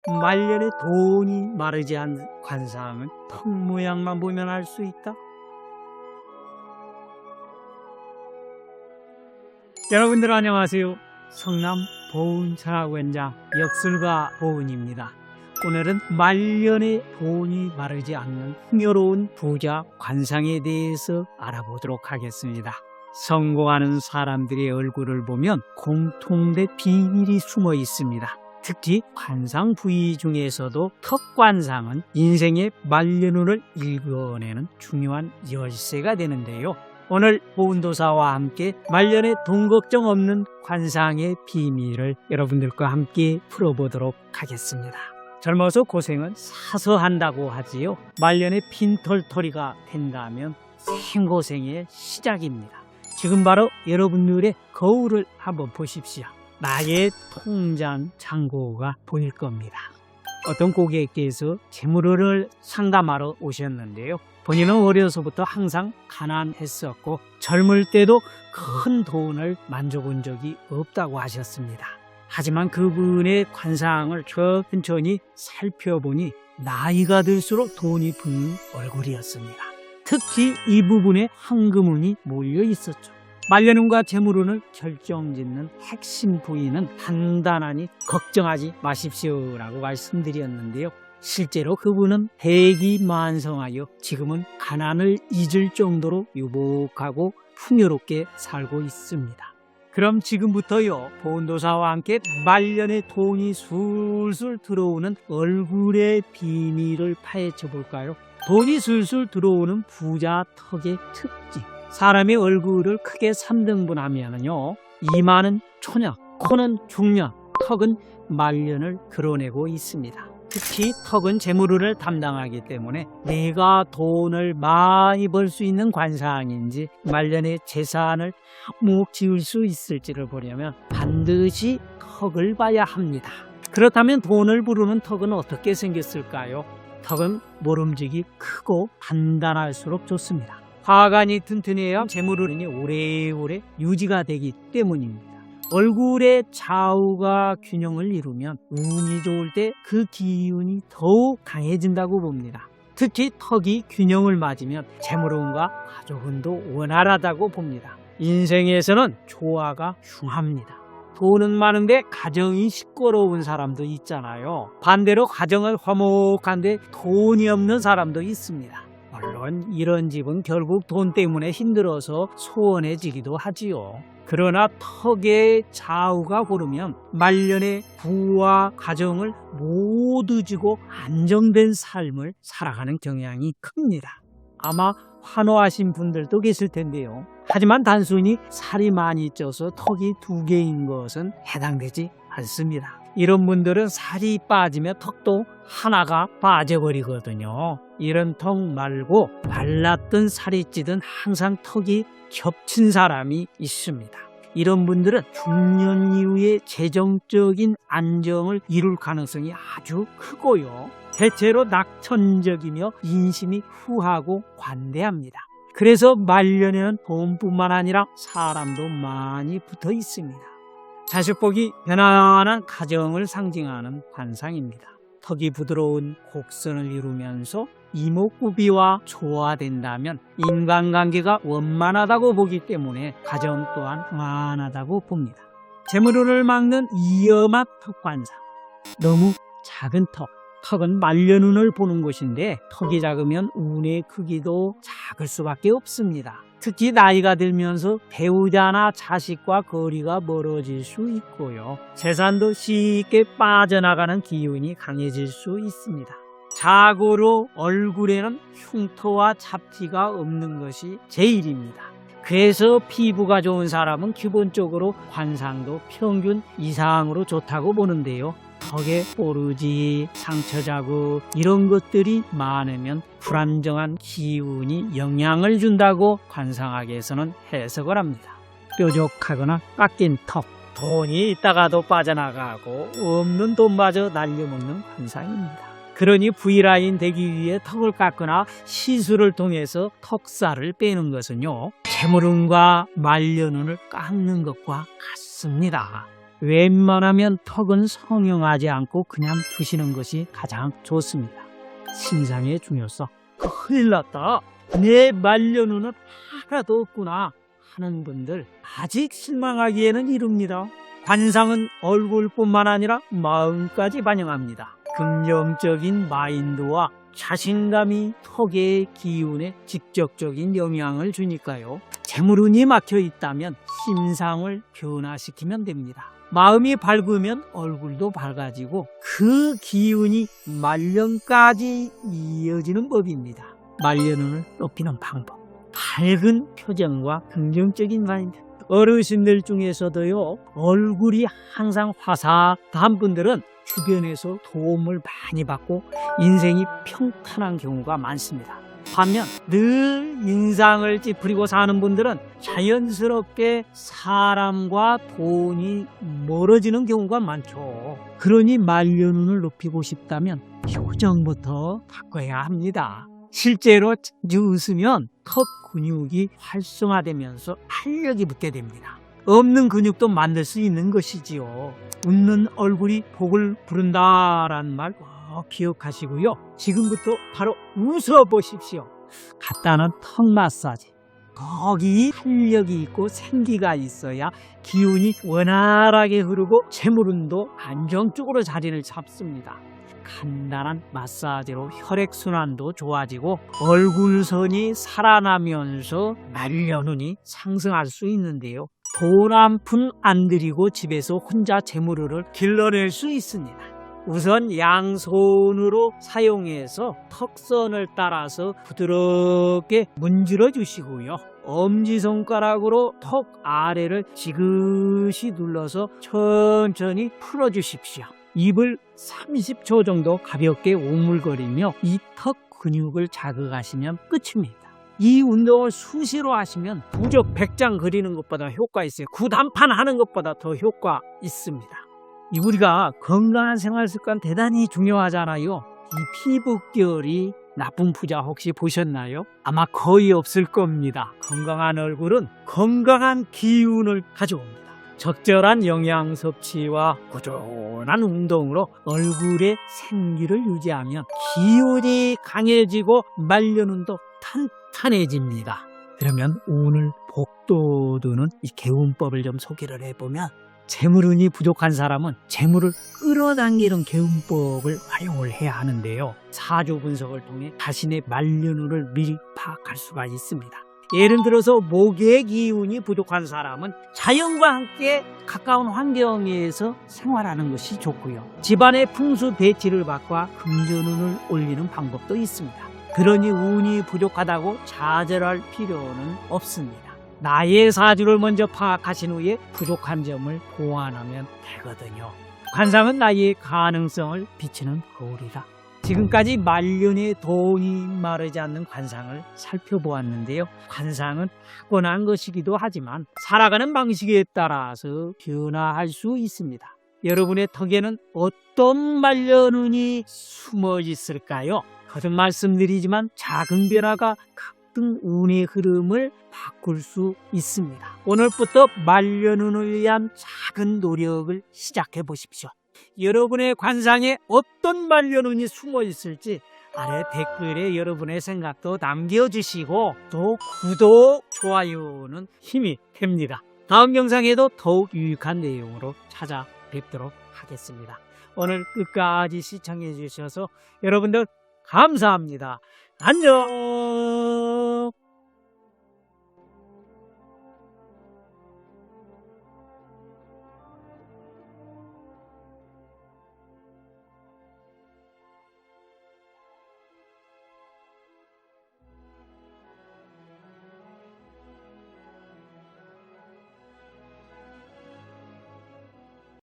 말년에 돈이 마르지 않는 관상은 턱 모양만 보면 알 수 있다. 여러분들 안녕하세요. 성남 보은천하원장 역술가 보은입니다. 오늘은 말년에 돈이 마르지 않는 풍요로운 부자 관상에 대해서 알아보도록 하겠습니다. 성공하는 사람들의 얼굴을 보면 공통된 비밀이 숨어 있습니다. 특히 관상 부위 중에서도 턱관상은 인생의 말년운을 읽어내는 중요한 열쇠가 되는데요. 오늘 보은도사와 함께 말년에 돈 걱정 없는 관상의 비밀을 여러분들과 함께 풀어보도록 하겠습니다. 젊어서 고생은 사서 한다고 하지요. 말년에 빈털터리가 된다면 생고생의 시작입니다. 지금 바로 여러분들의 거울을 한번 보십시오. 나의 통장 잔고가 보일 겁니다. 어떤 고객께서 재물을 상담하러 오셨는데요. 본인은 어려서부터 항상 가난했었고 젊을 때도 큰 돈을 만져본 적이 없다고 하셨습니다. 하지만 그분의 관상을 천천히 살펴보니 나이가 들수록 돈이 붙는 얼굴이었습니다. 특히 이 부분에 황금운이 몰려 있었죠. 말년운과 재물운을 결정짓는 핵심 부위는 단단하니 걱정하지 마십시오라고 말씀드렸는데요. 실제로 그분은 대기만성하여 지금은 가난을 잊을 정도로 유복하고 풍요롭게 살고 있습니다. 그럼 지금부터요, 보은도사와 함께 말년에 돈이 술술 들어오는 얼굴의 비밀을 파헤쳐 볼까요? 돈이 술술 들어오는 부자 턱의 특징. 사람의 얼굴을 크게 3등분하면요, 이마는 초년, 코는 중년, 턱은 말년을 그려내고 있습니다. 특히 턱은 재물운을 담당하기 때문에 내가 돈을 많이 벌 수 있는 관상인지 말년에 재산을 목 지을 수 있을지를 보려면 반드시 턱을 봐야 합니다. 그렇다면 돈을 부르는 턱은 어떻게 생겼을까요? 턱은 모름지기 크고 단단할수록 좋습니다. 화관이 튼튼해야 재물운이 오래오래 유지가 되기 때문입니다. 얼굴의 좌우가 균형을 이루면 운이 좋을 때 그 기운이 더욱 강해진다고 봅니다. 특히 턱이 균형을 맞으면 재물운과 가족운도 원활하다고 봅니다. 인생에서는 조화가 중요합니다. 돈은 많은데 가정이 시끄러운 사람도 있잖아요. 반대로 가정은 화목한데 돈이 없는 사람도 있습니다. 물론 이런 집은 결국 돈 때문에 힘들어서 소원해지기도 하지요. 그러나 턱의 좌우가 고르면 말년의 부와 가정을 모두 지고 안정된 삶을 살아가는 경향이 큽니다. 아마 환호하신 분들도 계실 텐데요. 하지만 단순히 살이 많이 쪄서 턱이 2개인 것은 해당되지 않습니다. 이런 분들은 살이 빠지면 턱도 하나가 빠져버리거든요. 이런 턱 말고 말랐든 살이 찌든 항상 턱이 겹친 사람이 있습니다. 이런 분들은 중년 이후에 재정적인 안정을 이룰 가능성이 아주 크고요. 대체로 낙천적이며 인심이 후하고 관대합니다. 그래서 말년에는 돈뿐만 아니라 사람도 많이 붙어 있습니다. 자식복이 편안한 가정을 상징하는 관상입니다. 턱이 부드러운 곡선을 이루면서 이목구비와 조화된다면 인간관계가 원만하다고 보기 때문에 가정 또한 평안하다고 봅니다. 재물운을 막는 이엄한 턱관상. 너무 작은 턱. 턱은 말년운을 보는 곳인데 턱이 작으면 운의 크기도 작을 수밖에 없습니다. 특히 나이가 들면서 배우자나 자식과 거리가 멀어질 수 있고요. 재산도 쉽게 빠져나가는 기운이 강해질 수 있습니다. 자고로 얼굴에는 흉터와 잡티가 없는 것이 제일입니다. 그래서 피부가 좋은 사람은 기본적으로 관상도 평균 이상으로 좋다고 보는데요. 턱에 뽀루지, 상처 자국 이런 것들이 많으면 불안정한 기운이 영향을 준다고 관상학에서는 해석을 합니다. 뾰족하거나 깎인 턱, 돈이 있다가도 빠져나가고 없는 돈마저 날려먹는 관상입니다. 그러니 V라인 되기 위해 턱을 깎거나 시술을 통해서 턱살을 빼는 것은요, 재물운과 말년운을 깎는 것과 같습니다. 웬만하면 턱은 성형하지 않고 그냥 두시는 것이 가장 좋습니다. 신상의 중요성. 큰일 났다. 내 말년운은 하나도 없구나 하는 분들 아직 실망하기에는 이릅니다. 관상은 얼굴뿐만 아니라 마음까지 반영합니다. 긍정적인 마인드와 자신감이 턱의 기운에 직접적인 영향을 주니까요. 재물운이 막혀 있다면 심상을 변화시키면 됩니다. 마음이 밝으면 얼굴도 밝아지고 그 기운이 말년까지 이어지는 법입니다. 말년운을 높이는 방법. 밝은 표정과 긍정적인 마인드. 어르신들 중에서도요, 얼굴이 항상 화사한 분들은 주변에서 도움을 많이 받고 인생이 평탄한 경우가 많습니다. 반면 늘 인상을 찌푸리고 사는 분들은 자연스럽게 사람과 돈이 멀어지는 경우가 많죠. 그러니 말년운을 높이고 싶다면 표정부터 바꿔야 합니다. 실제로 자주 웃으면 턱 근육이 활성화되면서 활력이 붙게 됩니다. 없는 근육도 만들 수 있는 것이지요. 웃는 얼굴이 복을 부른다라는 말 기억하시고요. 지금부터 바로 웃어보십시오. 간단한 턱 마사지. 거기 활력이 있고 생기가 있어야 기운이 원활하게 흐르고 재물운도 안정적으로 자리를 잡습니다. 간단한 마사지로 혈액순환도 좋아지고 얼굴선이 살아나면서 말년운이 상승할 수 있는데요. 돈 한 푼 안 들이고 집에서 혼자 재물을 길러낼 수 있습니다. 우선 양손으로 사용해서 턱선을 따라서 부드럽게 문질러 주시고요. 엄지손가락으로 턱 아래를 지그시 눌러서 천천히 풀어 주십시오. 입을 30초 정도 가볍게 오물거리며 이 턱 근육을 자극하시면 끝입니다. 이 운동을 수시로 하시면 부적 100장 그리는 것보다 효과 있어요. 구단판 하는 것보다 더 효과 있습니다. 우리가 건강한 생활 습관 대단히 중요하잖아요. 이 피부결이 나쁜 부자 혹시 보셨나요? 아마 거의 없을 겁니다. 건강한 얼굴은 건강한 기운을 가져옵니다. 적절한 영양 섭취와 꾸준한 운동으로 얼굴의 생기를 유지하면 기운이 강해지고 말년운도 탄탄해집니다. 그러면 오늘 복 돋우는 이 개운법을 좀 소개를 해보면, 재물운이 부족한 사람은 재물을 끌어당기는 개운법을 활용을 해야 하는데요. 사주 분석을 통해 자신의 말년운을 미리 파악할 수가 있습니다. 예를 들어서 목의 기운이 부족한 사람은 자연과 함께 가까운 환경에서 생활하는 것이 좋고요. 집안의 풍수 배치를 바꿔 금전운을 올리는 방법도 있습니다. 그러니 운이 부족하다고 좌절할 필요는 없습니다. 나의 사주를 먼저 파악하신 후에 부족한 점을 보완하면 되거든요. 관상은 나의 가능성을 비치는 거울이라. 지금까지 말년에 돈이 마르지 않는 관상을 살펴보았는데요. 관상은 타고난 것이기도 하지만 살아가는 방식에 따라서 변화할 수 있습니다. 여러분의 턱에는 어떤 말년운이 숨어 있을까요? 거듭 말씀드리지만 작은 변화가 큰 운의 흐름을 바꿀 수 있습니다. 오늘부터 말년운을 위한 작은 노력을 시작해 보십시오. 여러분의 관상에 어떤 말년운이 숨어 있을지 아래 댓글에 여러분의 생각도 남겨주시고, 또 구독, 좋아요는 힘이 됩니다. 다음 영상에도 더욱 유익한 내용으로 찾아뵙도록 하겠습니다. 오늘 끝까지 시청해 주셔서 여러분들 감사합니다. 안녕.